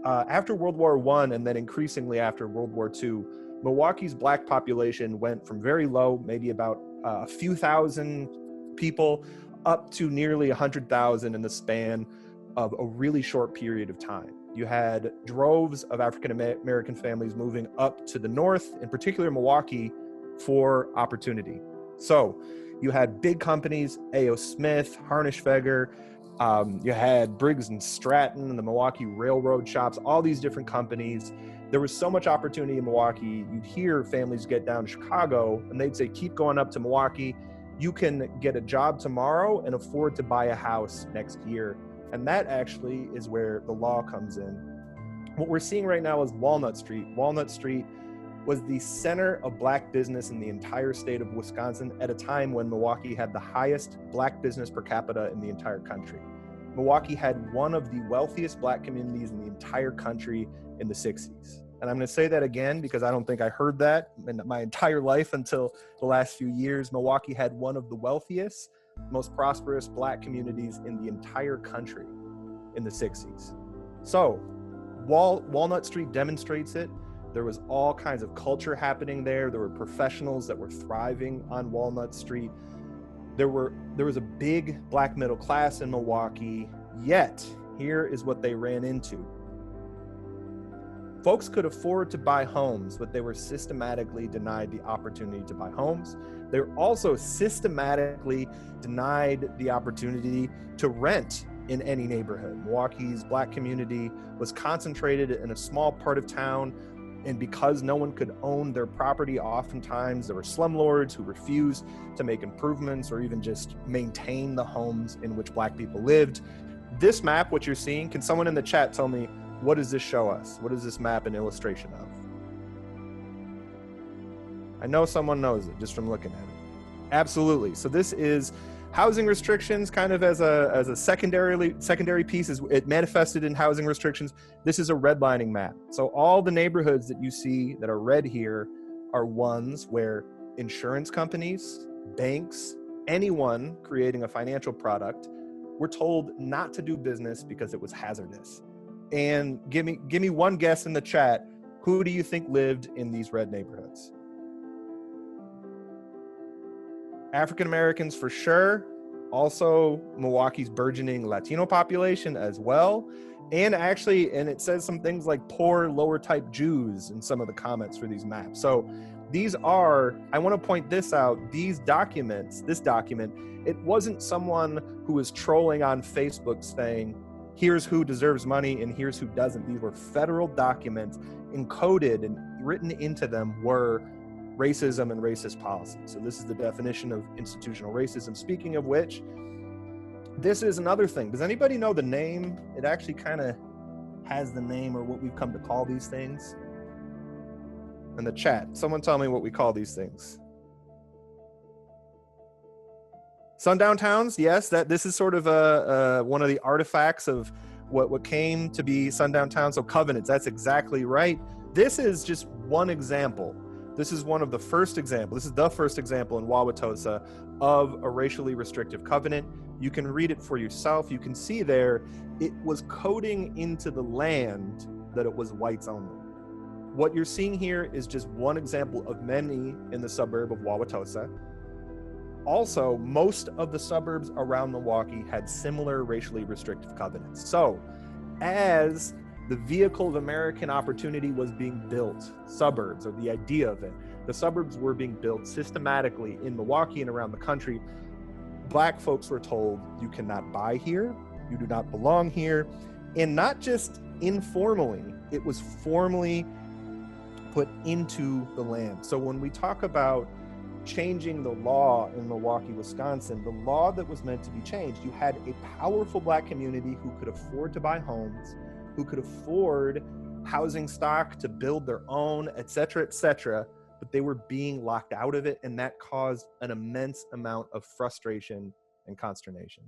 after World War I and then increasingly after World War II, Milwaukee's black population went from very low, maybe about a few thousand people, up to nearly 100,000 in the span of a really short period of time. You had droves of African American families moving up to the north, in particular Milwaukee, for opportunity. So you had big companies, A.O. Smith, Harnischfeger, you had Briggs and Stratton, the Milwaukee Railroad Shops, all these different companies. There was so much opportunity in Milwaukee. You'd hear families get down to Chicago and they'd say, keep going up to Milwaukee. You can get a job tomorrow and afford to buy a house next year. And that actually is where the law comes in. What we're seeing right now is Walnut Street. Walnut Street was the center of black business in the entire state of Wisconsin at a time when Milwaukee had the highest black business per capita in the entire country. Milwaukee had one of the wealthiest black communities in the entire country in the 60s. And I'm going to say that again because I don't think I heard that in my entire life until the last few years. Milwaukee had one of the wealthiest, most prosperous black communities in the entire country in the 60s. So Walnut Street demonstrates it. There was all kinds of culture happening there. There were professionals that were thriving on Walnut Street. There was a big black middle class in Milwaukee, yet here is what they ran into. Folks could afford to buy homes, but they were systematically denied the opportunity to buy homes. They were also systematically denied the opportunity to rent in any neighborhood. Milwaukee's black community was concentrated in a small part of town, and because no one could own their property, oftentimes there were slumlords who refused to make improvements or even just maintain the homes in which black people lived. This map, what you're seeing, can someone in the chat tell me, what does this show us? What is this map an illustration of? I know someone knows it just from looking at it. Absolutely. So this is housing restrictions kind of as a secondary piece. It manifested in housing restrictions. This is a redlining map. So all the neighborhoods that you see that are red here are ones where insurance companies, banks, anyone creating a financial product were told not to do business because it was hazardous. And give me one guess in the chat. Who do you think lived in these red neighborhoods? African Americans for sure. Also Milwaukee's burgeoning Latino population as well. And it says some things like poor lower type Jews in some of the comments for these maps. So these are, I want to point this out, this document, it wasn't someone who was trolling on Facebook saying, here's who deserves money and here's who doesn't. These were federal documents. Encoded and written into them were racism and racist policy. So this is the definition of institutional racism. Speaking of which, this is another thing. Does anybody know the name? It actually kind of has the name or what we've come to call these things. In the chat, someone tell me what we call these things. Sundown towns, yes, this is sort of one of the artifacts of what came to be sundown towns. So covenants, that's exactly right. This is just one example. This is one of the first examples. This is the first example in Wauwatosa of a racially restrictive covenant. You can read it for yourself. You can see there, it was coding into the land that it was whites only. What you're seeing here is just one example of many in the suburb of Wauwatosa. Also, most of the suburbs around Milwaukee had similar racially restrictive covenants. So, as the vehicle of American opportunity was being built, suburbs, or the idea of it, the suburbs were being built systematically in Milwaukee and around the country. Black folks were told, you cannot buy here, you do not belong here, and not just informally, it was formally put into the land. So when we talk about changing the law in Milwaukee, Wisconsin, the law that was meant to be changed, you had a powerful black community who could afford to buy homes, who could afford housing stock to build their own, et cetera, but they were being locked out of it, and that caused an immense amount of frustration and consternation.